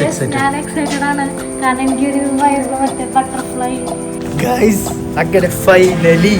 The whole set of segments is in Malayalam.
ഞാൻ എക്സൈറ്റഡ് ആണ് കാരണം എനിക്കൊരു മറ്റേ ബട്ടർഫ്ലൈ അങ്ങനെ ഫൈനലി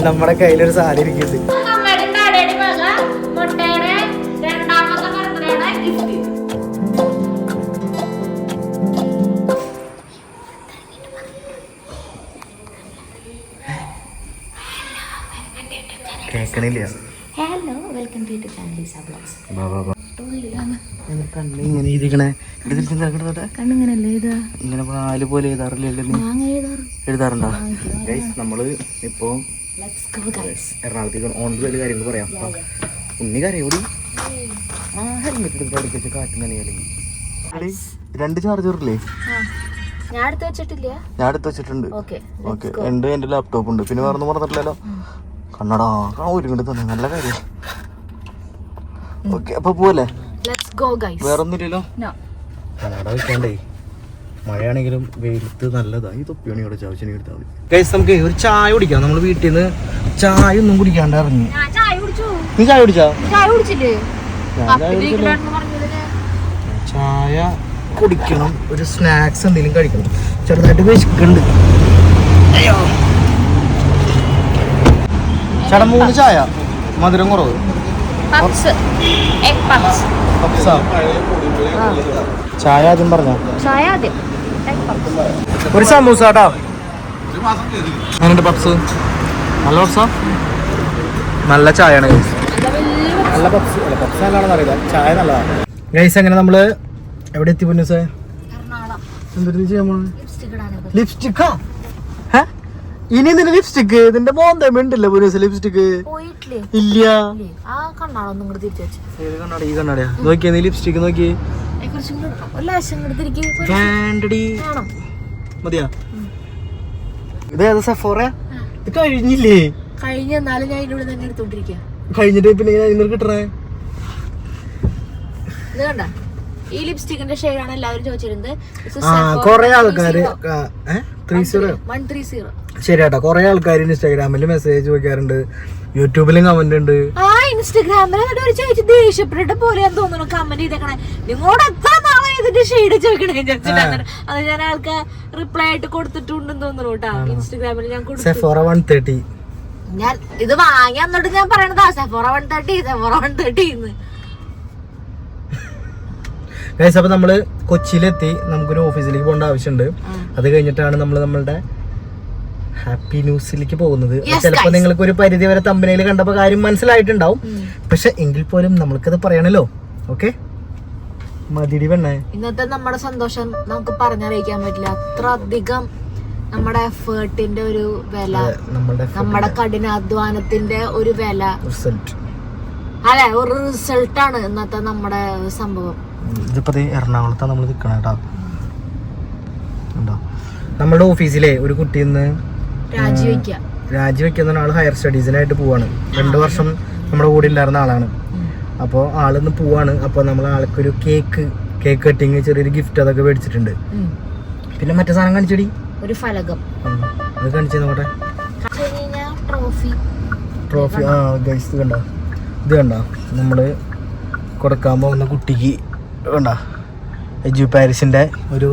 നമ്മുടെ കയ്യിലൊരു സാരി ഇരിക്കുന്നുണ്ട്. കേക്കണില്ല. Hello welcome to families vlogs. ഇങ്ങനെ ഇരിക്കണേ കണ്ണിങ്ങനല്ലേ ഇതാ ഇങ്ങനെ പാല് പോലെ എഴുതാറില്ലല്ലോ നീ? എഴുതാറുണ്ടോ? നമ്മള് ഇപ്പൊ എറണാകുളത്തേക്ക് ഓൺലൈൻ കാര്യങ്ങൾ പറയാം. ഉണ്ണി കരയോടി ആ ഹെൽമെറ്റ് എടുത്ത് പഠിപ്പിച്ച് കാറ്റ് നനയാലേ. 2 ചാർജറില്ലേ? ഞാൻ എടുത്ത് വെച്ചിട്ടില്ല. ഞാൻ എടുത്ത് വെച്ചിട്ടുണ്ട്. ഓക്കെ ഉണ്ട്. എന്റെ ലാപ്ടോപ്പ് ഉണ്ട്. പിന്നെ വേറൊന്നും പറഞ്ഞിട്ടില്ലല്ലോ. കണ്ണടാ ഒരു കൊണ്ട് തന്നെ നല്ല കാര്യം. ഓക്കെ അപ്പൊ പോലെ വേറൊന്നുമില്ലല്ലോ. കണ്ണട വെക്കണ്ടേ. മഴയാണെങ്കിലും വെയിലത്ത് നല്ലതാ. ഈ തൊപ്പിയാണ് ഇവിടെ ചാവശ്യം എടുത്താൽ മതി. ഗൈസ് നമുക്ക് ഒരു ചായ കുടിക്കാം. നമ്മൾ വീട്ടിൽ നിന്ന് ചായ ഒന്നും കുടിക്കാണ്ട് ഇറങ്ങി. നീ ചായ കുടിച്ചാ? ചായ കുടിക്കണം. ഒരു സ്നാക്സ് എന്തെങ്കിലും കഴിക്കണം. ചെറുതായിട്ട് വിശക്കുന്നുണ്ട്. ചേട്ടാ 3 ചായ, മധുരം കുറവ്. ചായ ആദ്യം പറഞ്ഞോ. ഒരു സമൂസ കേട്ടോ. പപ്സ് നല്ല പപ്സാ. നല്ല ചായയാണ് ഗൈസ്. നല്ല പപ്സ് അല്ല, പപ്സ് നല്ലതാണെന്ന് അറിയില്ല, ചായ നല്ലതാണ് ഗൈസ്. അങ്ങനെ നമ്മള് എവിടെ എത്തി പൊന്നൂസേ? എന്തൊരു ചെയ്യാൻ പോണ? ലിപ്സ്റ്റിക്കാ? ഇനി നിന്റെ ലിപ്സ്റ്റിക്ക് ഇതിന്റെ മോന്തമിണ്ടല്ലോ പൊന്നൂസ. ലിപ്സ്റ്റിക്ക് ഇല്ല. ഈ കണ്ണാടിയാ നോക്കിയാ? നീ ലിപ്സ്റ്റിക്ക് നോക്കി. മതിയാ? ഇത് ഏതാ സെഫോറ? ഇത് കഴിഞ്ഞില്ലേ? കഴിഞ്ഞിട്ട് പിന്നെ ഇന്നലെ കിട്ടണേ. ഈ ലിപ്സ്റ്റിക്കിന്റെ ഷെയ്ഡാണ് എല്ലാവരും ചോദിച്ചിരുന്നത്. കൊറേ ആൾക്കാര് 130 ശരിയാട്ടോ. കൊറേ ആൾക്കാർ ഇൻസ്റ്റാഗ്രാമിൽ മെസ്സേജ് ചോദിക്കാറുണ്ട്, യൂട്യൂബിലും കമന്റ് ഉണ്ട്. ഇൻസ്റ്റാഗ്രാമിൽ ചോദിച്ചു ദേഷ്യപ്പെട്ട പോലെ തോന്നുന്നു കമന്റ് ചെയ്തേക്കണേ. നിങ്ങളോട് എത്ര നാളെ ഇതിന്റെ ഷെയ്ഡ് ചോദിക്കണേ ചോദിച്ചിട്ടാണ്. അത് ഞാൻ ആൾക്ക് റിപ്ലൈ ആയിട്ട് കൊടുത്തിട്ടുണ്ടെന്ന് തോന്നുന്നു കേട്ടോ. ഇൻസ്റ്റാഗ്രാമിൽ ഞാൻ സെഫോറ 130. ഞാൻ ഇത് വാങ്ങി എന്നിട്ട് ഞാൻ പറയണതാ സെഫോറ 130 ഗൈസ്. അപ്പൊ നമ്മള് കൊച്ചിയിലെത്തി. നമുക്കൊരു ഓഫീസിലേക്ക് പോകേണ്ട ആവശ്യമുണ്ട്. അത് കഴിഞ്ഞിട്ടാണ് നമ്മൾ നമ്മളുടെ ഹാപ്പി ന്യൂസിലേക്ക് പോകുന്നത്. ചിലപ്പോ നിങ്ങൾക്ക് ഒരു പരിധി വരെ തമ്പനയിൽ കണ്ടപ്പോ കാര്യം മനസ്സിലായിട്ടുണ്ടാവും. പക്ഷെ എങ്കിൽ പോലും നമ്മൾക്കത് പറയണല്ലോ. ഓക്കെ മതിരി പെണ്ണേ. ഇന്നത്തെ നമ്മുടെ സന്തോഷം നമുക്ക് പറഞ്ഞറിയിക്കാൻ പറ്റില്ല. അത്ര അധികം നമ്മുടെ എഫേർട്ടിന്റെ ഒരു വില, നമ്മുടെ കഠിനാധ്വാനത്തിന്റെ ഒരു വില, അല്ലെ ഒരു റിസൾട്ടാണ് ഇന്നത്തെ നമ്മുടെ സംഭവം. ഇതിപ്പോ എറണാകുളത്താണ് നമ്മൾ നിൽക്കണം കേട്ടോ. നമ്മുടെ ഓഫീസിലെ ഒരു കുട്ടി ഇന്ന് രാജിവെക്കുന്ന ആള് ഹയർ സ്റ്റഡീസിനായിട്ട് പോവാണ്. 2 വർഷം നമ്മുടെ കൂടെ ഉണ്ടായിരുന്ന ആളാണ്. അപ്പോൾ ആളിന്ന് പോവാണ്. അപ്പോൾ നമ്മൾ ആൾക്കൊരു കേക്ക് കട്ടിങ്, ചെറിയൊരു ഗിഫ്റ്റ് അതൊക്കെ മേടിച്ചിട്ടുണ്ട്. പിന്നെ മറ്റേ സാധനം കാണിച്ചടി, ഒരു ഫലകം. അത് കാണിച്ചു നോക്കട്ടെ. ട്രോഫി. ആ ഗൈസ് ഇത് കണ്ടോ? ഇത് കണ്ടോ? നമ്മള് കൊടുക്കാൻ പോകുന്ന കുട്ടിക്ക് കണ്ട എജു പാരീസിന്റെ ഒരു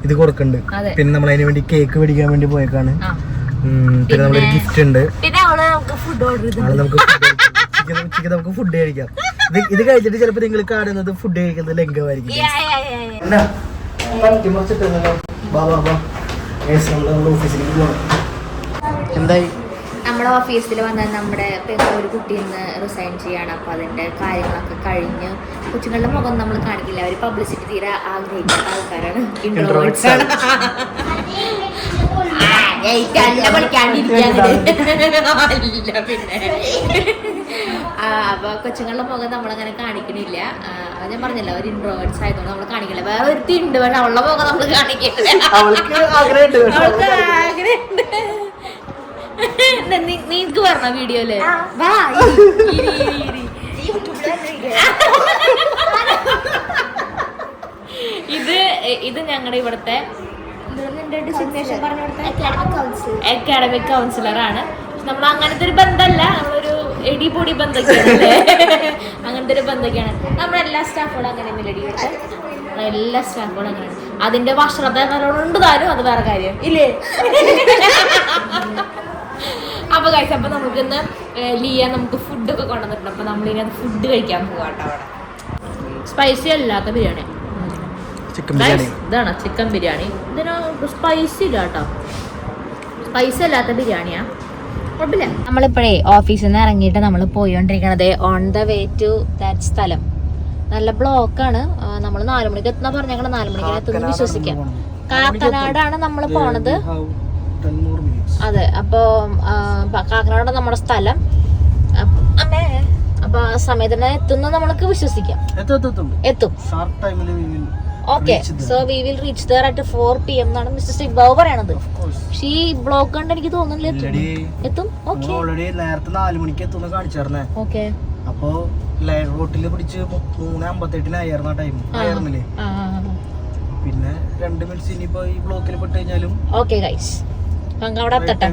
ഇത് കൊടുക്കുന്നുണ്ട്. പിന്നെ നമ്മൾ അതിന് വേണ്ടി കേക്ക് മേടിക്കാൻ വേണ്ടി പോയേക്കാണ്. പിന്നെ നമ്മളൊരു ഗിഫ്റ്റ് ഉണ്ട്. നമുക്ക് ഫുഡ് കഴിക്കാം. ഇത് കഴിച്ചിട്ട് ചിലപ്പോ നിങ്ങൾ കാണുന്നത് ഫുഡ് കഴിക്കുന്നത് ലംഘമായിരിക്കും. എന്തായി? നമ്മുടെ ഓഫീസിൽ വന്ന നമ്മുടെ ഒരു കുട്ടി ഇന്ന് റിസൈൻ ചെയ്യാണ്. അപ്പോൾ അതിൻ്റെ കാര്യങ്ങളൊക്കെ കഴിഞ്ഞ് കൊച്ചുങ്ങളുടെ മുഖം നമ്മൾ കാണിക്കില്ല. അവർ പബ്ലിസിറ്റി തീരെ ആഗ്രഹിക്കുന്ന ആൾക്കാരാണ്. അപ്പൊ കൊച്ചുങ്ങളുടെ മുഖം നമ്മളങ്ങനെ കാണിക്കണില്ല. അത് ഞാൻ പറഞ്ഞില്ല, ഒരു ഇൻട്രോവേർട്സ് ആയതുകൊണ്ട് നമ്മൾ കാണിക്കില്ല. വേറെ ഒരു ഉണ്ട്, പക്ഷെ അവളുടെ മുഖം നമ്മൾ കാണിക്കില്ല. നീക്ക് പറഞ്ഞ വീഡിയോയില് ഇത് ഞങ്ങളുടെ ഇവിടുത്തെ ഡെസിഗ്നേഷൻ പറഞ്ഞ അക്കാഡമിക് കൗൺസിലർ ആണ്. നമ്മൾ അങ്ങനത്തെ ഒരു ബന്ധമല്ല, നമ്മളൊരു എടിപൊടി ബന്ധമൊക്കെയാണ്. അങ്ങനത്തെ ഒരു ബന്ധമൊക്കെയാണ്. നമ്മുടെ എല്ലാ സ്റ്റാഫുകളും അങ്ങനെ മെലഡി എല്ലാ സ്റ്റാഫുകളും അങ്ങനെയാണ്. അതിന്റെ വസ്ത്രത നല്ലോണം താനും, അത് വേറെ കാര്യം ഇല്ലേ. അപ്പൊ കഴിച്ച അപ്പൊ നമുക്ക് ഇന്ന് ലിയ നമുക്ക് ഫുഡൊക്കെ കൊണ്ടുവന്നിട്ടുണ്ട്. അപ്പൊ നമ്മളിനി അത് ഫുഡ് കഴിക്കാൻ പോവാട്ടോ. അവിടെ സ്പൈസി അല്ലാത്ത ബിരിയാണി, ഇതാണ് ചിക്കൻ ബിരിയാണി. ഇതിന് സ്പൈസി ഇല്ല കേട്ടോ, സ്പൈസി അല്ലാത്ത ബിരിയാണിയാ. കുഴപ്പമില്ല. നമ്മളിപ്പോഴേ ഓഫീസിൽ നിന്ന് ഇറങ്ങിയിട്ട് നമ്മൾ പോയിക്കൊണ്ടിരിക്കണത് on the way to that സ്ഥലം. നല്ല ബ്ലോക്കാണ്. നമ്മൾ 4 മണിക്ക് എത്തുന്ന പറഞ്ഞാൽ 4 മണിക്ക് എത്തുന്ന വിശ്വസിക്കാം. കാക്കനാടാണ് നമ്മൾ പോണത്. അതെ, അപ്പൊ കാക്കനാട് നമ്മുടെ സ്ഥലം. അമ്മേ അപ്പൊ ആ സമയത്ത് എത്തുന്ന നമ്മൾക്ക് വിശ്വസിക്കാം. എത്തും. Okay, so we will reach there at 4 PM എന്നാണ് മിസ്റ്റർ സിബാവ് പറയണത്. പക്ഷേ ഈ ബ്ലോക്ക് കണ്ട് എനിക്ക് തോന്നുന്നില്ല എത്തും. ഓക്കെ, നേരത്തെ 4 മണിക്ക് എത്തുന്ന കാണിച്ചായിരുന്നേ. ഓക്കെ, അപ്പൊ റോട്ടില് പിടിച്ച് 3:58 ടൈം ആയിരുന്നില്ലേ. പിന്നെ 2 മിനിറ്റ്സ് ഇനിയിപ്പോ ഈ ബ്ലോക്കിൽ പെട്ട് കഴിഞ്ഞാലും. ഓക്കെ ഗൈസ്, നമുക്ക് അവിടെ എത്തട്ടെ.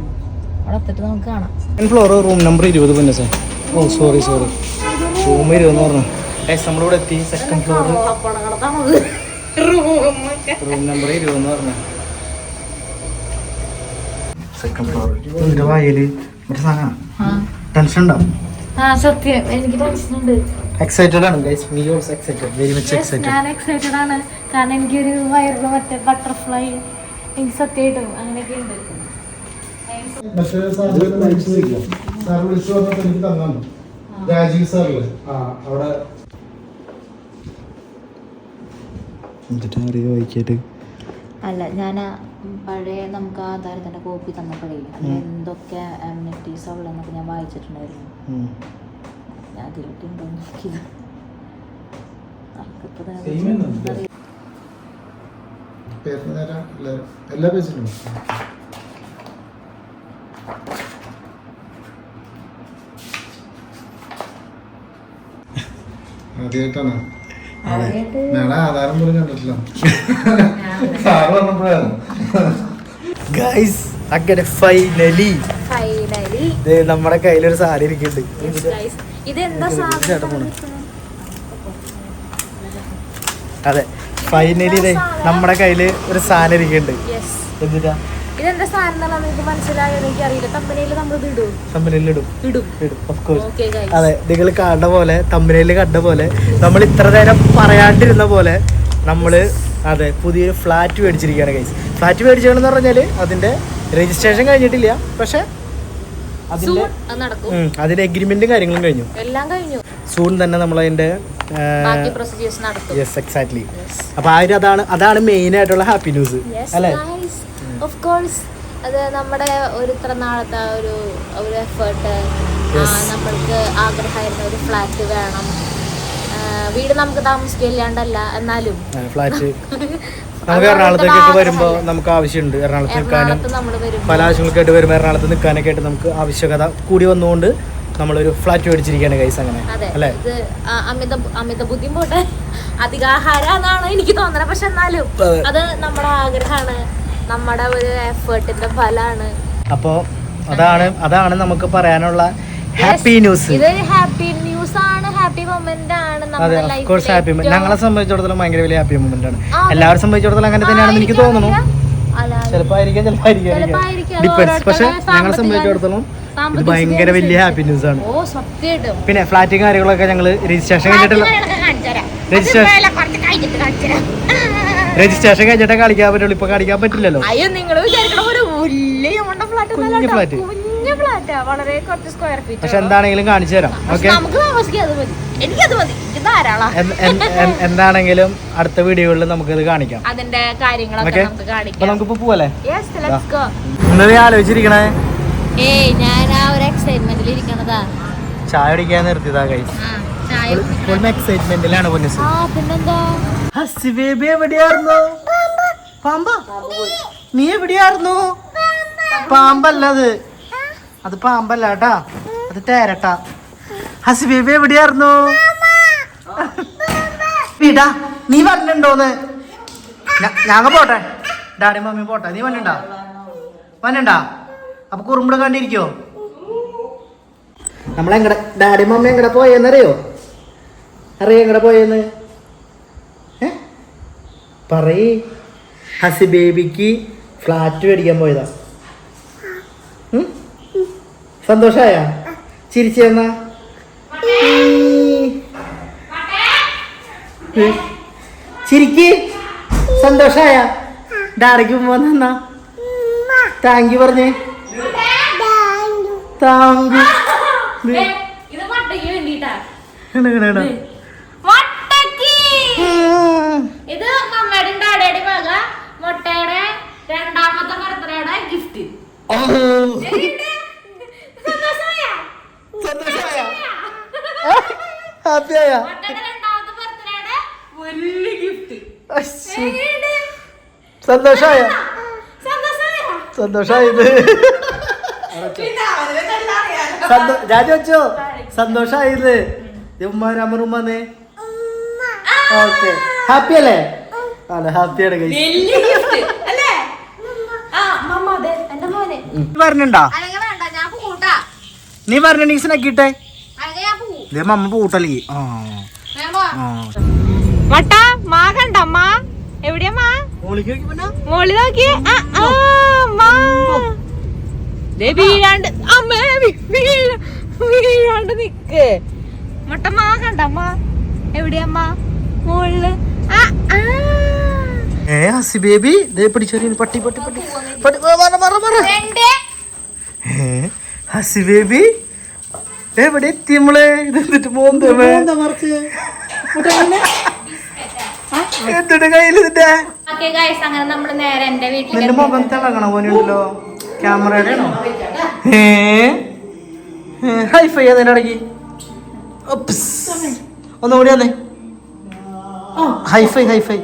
അവിടെ എത്തിട്ട് നമുക്ക് കാണാം. ഫ്ലോർ റൂം നമ്പർ 20 പിന്നെ സാർ. ഓ സോറി റൂം 20 എന്ന് പറഞ്ഞു. നമ്മളിവിടെ എത്തി. സെക്കൻഡ് ഫ്ലോർ റൂം നമ്പർ 20 എന്ന് പറഞ്ഞു. Second floor. ഇതിന്റെ വായില് മറ്റേ സാധനം ടെൻഷൻ ഉണ്ടാവും. സത്യം, എനിക്ക് ടെൻഷനുണ്ട്. എക്സൈറ്റഡ് ആണ് guys. We also excited, very much excited. ഞാൻ എക്സൈറ്റഡ് ആണ്, കാരണം എനിക്കൊരു വയറിന് മറ്റേ ബട്ടർഫ്ലൈ എനിക്ക് സത്യമായിട്ടും അങ്ങനെയൊക്കെ ഉണ്ട്. അല്ല, ഞാൻ പഴയ നമുക്ക് ആധാരത്തിന്റെ കോപ്പി തന്നപ്പോഴേ എന്തൊക്കെ അമ്യൂണിറ്റീസ് ഉള്ളതെന്നൊക്കെ ഞാൻ വായിച്ചിട്ടുണ്ടായിരുന്നു. ഞാൻ അതിലോട്ടുണ്ടോ നോക്കില്ല. എല്ലാ പേജിലും ആദ്യമായിട്ടാണ്. ഞങ്ങളെ ആധാരം പോലും കണ്ടിട്ടില്ല. സാറ് പറഞ്ഞപ്പോഴാണ്. ഗൈസ്, അങ്ങനെ ഫൈനലി നമ്മുടെ കയ്യിലൊരു സാരി ഇരിക്കുന്നുണ്ട്. അതെ, ഫൈനലി നമ്മുടെ കയ്യില് ഒരു സാധനം ഇരിക്കുന്നുണ്ട്. എന്നിട്ടാ ഇതെന്താ സാധനം മനസ്സിലായത് എനിക്കറിയില്ല. തമ്പനയിലിടും. Of course. അതെ, നിങ്ങൾ കണ്ട പോലെ, തമ്പനയില് കണ്ട പോലെ, നമ്മൾ ഇത്ര നേരം പറയാണ്ടിരുന്ന പോലെ നമ്മള് അതെ പുതിയൊരു ഫ്ലാറ്റ് മേടിച്ചിരിക്കുകയാണ് ഗൈസ്. ഫ്ലാറ്റ് മേടിച്ചതെന്ന് പറഞ്ഞാല് അതിന്റെ രജിസ്ട്രേഷൻ കഴിഞ്ഞിട്ടില്ല, പക്ഷെ അതിന്റെ എഗ്രിമെന്റും കാര്യങ്ങളും കഴിഞ്ഞു. എല്ലാം കഴിഞ്ഞു. സൂൺ തന്നെ നമ്മൾ അതിന്റെ യെസ് എക്സാക്ട്ലി. അപ്പൊ അതാണ് മെയിൻ ആയിട്ടുള്ള ഹാപ്പി ന്യൂസ് അല്ലേ? Of course. അത് നമ്മുടെ ഒരു ഇത്ര നാളത്തെ ഒരു എഫേർട്ട്. നമ്മൾക്ക് ആഗ്രഹമായിരുന്ന ഒരു ഫ്ലാറ്റ് വേണം. വീട് നമുക്ക് താമസിക്കില്ലാണ്ടല്ല, എന്നാലും ഫ്ലാറ്റ് നമുക്ക് എറണാകുളത്തേക്കൊക്കെ വരുമ്പോൾ നമുക്ക് ആവശ്യമുണ്ട്. എറണാകുളത്ത് നിൽക്കാനും പല ആവശ്യങ്ങൾക്കായിട്ട് വരുമ്പോൾ എറണാകുളത്ത് നിൽക്കാനൊക്കെ ആയിട്ട് നമുക്ക് ആവശ്യകത കൂടി വന്നുകൊണ്ട് നമ്മളൊരു ഫ്ലാറ്റ് മേടിച്ചിരിക്കുകയാണ് ഗൈസ്. അങ്ങനെ അല്ലേ? ഇത് അമിത ബുദ്ധിമുട്ട് അധികാഹാരം എന്നാണ് എനിക്ക് തോന്നുന്നത്. പക്ഷെ എന്നാലും അത് നമ്മുടെ ആഗ്രഹമാണ്, നമ്മുടെ ഒരു എഫേർട്ടിന്റെ ഫലമാണ്. അപ്പോ അതാണ് നമുക്ക് പറയാനുള്ള ഹാപ്പി ന്യൂസ്. ഇത് ഹാപ്പി ന്യൂസ് ആണ്, ഹാപ്പി മൊമെന്റ് ആണ്. ഞങ്ങളെ സംബന്ധിച്ചിടത്തോളം ഭയങ്കര വലിയ ഹാപ്പി മൊമെന്റ് ആണ്. എല്ലാവരും സംബന്ധിച്ചിടത്തോളം അങ്ങനെ തന്നെയാണെന്ന് എനിക്ക് തോന്നുന്നു. ചിലപ്പോ ഡിപ്പെൻസ്. പക്ഷെ ഞങ്ങളെ സംബന്ധിച്ചിടത്തോളം ഇത് ഭയങ്കര വലിയ ഹാപ്പി ന്യൂസ് ആണ്. പിന്നെ ഫ്ലാറ്റും കാര്യങ്ങളൊക്കെ ഞങ്ങള് രജിസ്ട്രേഷൻ കഴിഞ്ഞിട്ടേ കളിക്കാൻ പറ്റുള്ളൂ. ഇപ്പൊ കളിക്കാൻ പറ്റില്ലല്ലോ. പക്ഷെ എന്താണെങ്കിലും കാണിച്ചു തരാം. ഓക്കെ, എന്താണെങ്കിലും അടുത്ത വീഡിയോകളിൽ നമുക്കത് കാണിക്കാം. അപ്പൊ നമുക്കിപ്പോ പോവല്ലേ? എന്താ ആലോചിച്ചിരിക്കണേ? ചായ കുടിക്കാൻ നിർത്തിയതാ ഗൈസ്. എക്സൈറ്റ്മെന്റിലാണ്. എവിടെയായിരുന്നു? പാമ്പാ? നീ എവിടെയായിരുന്നു? പാമ്പല്ലത്, അത് പാമ്പല്ല കേട്ടാ, അത് തേരട്ടാ. ഹസിബേബി എവിടെയായിരുന്നു? വീടാ, നീ വന്നിട്ടുണ്ടോന്ന്? ഞങ്ങ പോട്ടെ, ഡാഡി മമ്മി പോട്ടെ. നീ വന്നിണ്ടാ? അപ്പൊ കുറുമ്പട കണ്ടിരിക്കോ? നമ്മളെങ്ങടെ ഡാഡി മമ്മി എങ്ങടെ പോയെന്നറിയോ? അറിയോ എങ്ങടെ പോയെന്ന്? പറയ്. ഹസി ബേബിക്ക് ഫ്ലാറ്റ് മേടിക്കാൻ പോയതാ. സന്തോഷായ? ചിരിച്ചെന്നാ ചിരിക്ക്. സന്തോഷായ? ഡാഡിക്ക് പോന്നാ താങ്ക് യു പറഞ്ഞേ. Thank you. ഇത് മമ്മയുടെ ഡാഡിയുടെ വക മുട്ടയുടെ രണ്ടാമത്തെ ബർത്ത്ഡേയുടെ ഗിഫ്റ്റ്. ഹാപ്പിയായ? രണ്ടാമത്തെ ബർത്ത്ഡേയുടെ വലിയ ഗിഫ്റ്റ്. സന്തോഷായ? സന്തോഷായത്? ഞാൻ ചോദിച്ചോ സന്തോഷായത്? ഉമ്മാരമ്മറുമ്മന്നേ. ഓക്കെ, ഹാപ്പി അല്ലേ? അതെ, ഹാപ്പിയാണ്. പറഞ്ഞണ്ടാ നീ പറഞ്ഞ സ്നാക്കിട്ടെ മമ്മ പൂട്ടല്ലേ? കണ്ടമ്മ എവിടെയാ മോളി നോക്കിയേ വീഴാണ്ട് അമ്മ വീഴാണ്ട് നിക്ക് മുട്ട മാ കണ്ടമ്മ എവിടെയമ്മ മോളില് ഹസി ബേബി പിടിച്ചോറി പട്ടി പട്ടി പട്ടി ഹസി ബേബി എവിടെ എത്തി നമ്മള്? എന്നിട്ട് എന്തിട്ട് കയ്യിൽ ഇതിന്റെ നിന്റെ മുഖം തിളങ്ങണ പോലെയുണ്ടല്ലോ. ക്യാമറയുടെ ആണോ? ഹൈഫൈ അതിന്റെ ഇടയ്ക്ക് ഒന്നുകൂടി വന്നേ. ഹൈഫൈ ഹൈഫൈ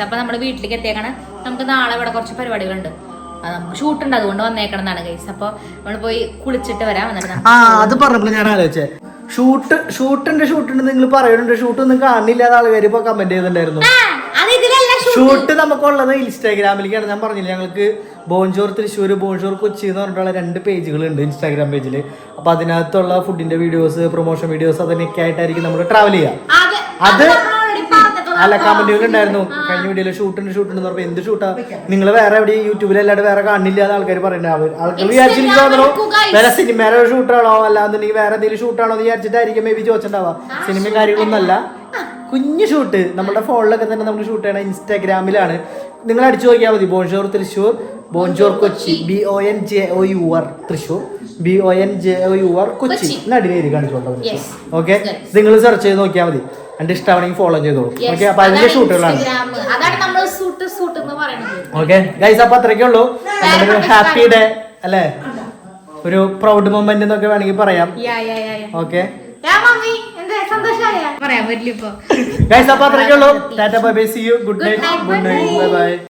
അപ്പൊ നമ്മുടെ വീട്ടിലേക്ക് എത്തിയേക്കണം. നമുക്ക് നാളെ ഇവിടെ കുറച്ച് പരിപാടികളുണ്ട്. നമുക്ക് ഷൂട്ടുണ്ട്, അതുകൊണ്ട് വന്നേക്കണമെന്നാണ് ഗൈസ്. അപ്പൊ നമ്മള് പോയി കുളിച്ചിട്ട് വരാം. അത് പറഞ്ഞപ്പോൾ ഞാൻ ആലോചിച്ചേ, ഷൂട്ടുണ്ട് നിങ്ങൾ പറയുന്നുണ്ട്, ഷൂട്ട് ഒന്നും കാണില്ല ആൾക്കാർ ഇപ്പൊ കമന്റ് ചെയ്തിട്ടുണ്ടായിരുന്നു. ഷൂട്ട് നമുക്കുള്ളത് ഇൻസ്റ്റാഗ്രാമിലേക്കാണ്. ഞാൻ പറഞ്ഞില്ല, ഞങ്ങൾക്ക് ബോൺജോർ തൃശ്ശൂർ, ബോൺജോർ കൊച്ചി എന്ന് പറഞ്ഞിട്ടുള്ള 2 പേജുകളുണ്ട് ഇൻസ്റ്റാഗ്രാം പേജിൽ. അപ്പൊ അതിനകത്തുള്ള ഫുഡിന്റെ വീഡിയോസ്, പ്രൊമോഷൻ വീഡിയോസ് അതിനൊക്കെ ആയിട്ടായിരിക്കും നമ്മൾ ട്രാവൽ ചെയ്യാം. അത് അല്ല, കമന്റുകൾ ഉണ്ടായിരുന്നു കഴിഞ്ഞ വീഡിയോയിൽ ഷൂട്ടുണ്ട് പറഞ്ഞപ്പോ എന്ത് ഷൂട്ടാ നിങ്ങൾ വേറെ എവിടെ യൂട്യൂബിലല്ലാണ്ട് വേറെ കാണില്ല എന്ന് ആൾക്കാർ പറയുന്നുണ്ട്. ആൾക്കാർ വിചാരിച്ചിരിക്കുന്നു വേറെ സിനിമയുടെ ഷൂട്ടാണോ അല്ലാന്നുണ്ടെങ്കിൽ വേറെ എന്തെങ്കിലും ഷൂട്ടാണോ എന്ന് വിചാരിച്ചിട്ടായിരിക്കും മേ ബി ചോദിച്ചിട്ടുണ്ടാവാ. സിനിമയും കാര്യങ്ങളൊന്നും അല്ല, കുഞ്ഞു ഷൂട്ട് നമ്മുടെ ഫോണിലൊക്കെ തന്നെ നമ്മൾ ഷൂട്ട് ചെയ്യണ ഇൻസ്റ്റാഗ്രാമിലാണ്. നിങ്ങൾ അടിച്ചു നോക്കിയാൽ മതി, Bonjour Thrissur, Bonjour Kochi, BONJOUR Thrissur, BONJOUR Kochi നടിനേരി കാണിച്ചോണ്ടോ. ഓക്കെ, നിങ്ങൾ സെർച്ച് ചെയ്ത് നോക്കിയാൽ മതി. എന്റെ ഇഷ്ടമാണെങ്കിൽ ഫോളോ ചെയ്തോളൂ. ഓക്കെ, അപ്പൊ അതിന്റെ ഷൂട്ടുകളാണ്. ഓക്കെ ഗൈസ്, അപ്പൊ അത്രയ്ക്കേ ഉള്ളൂ. നമ്മുടെ ഒരു ഹാപ്പി ഡേ അല്ലേ, ഒരു പ്രൗഡ് മൊമെന്റ് എന്നൊക്കെ വേണമെങ്കിൽ പറയാം. ഓക്കെ ഗൈസ്, അപ്പൊ അത്രയ്ക്കേ ഉള്ളൂ. Tata bye bye, see you, good night, bye by.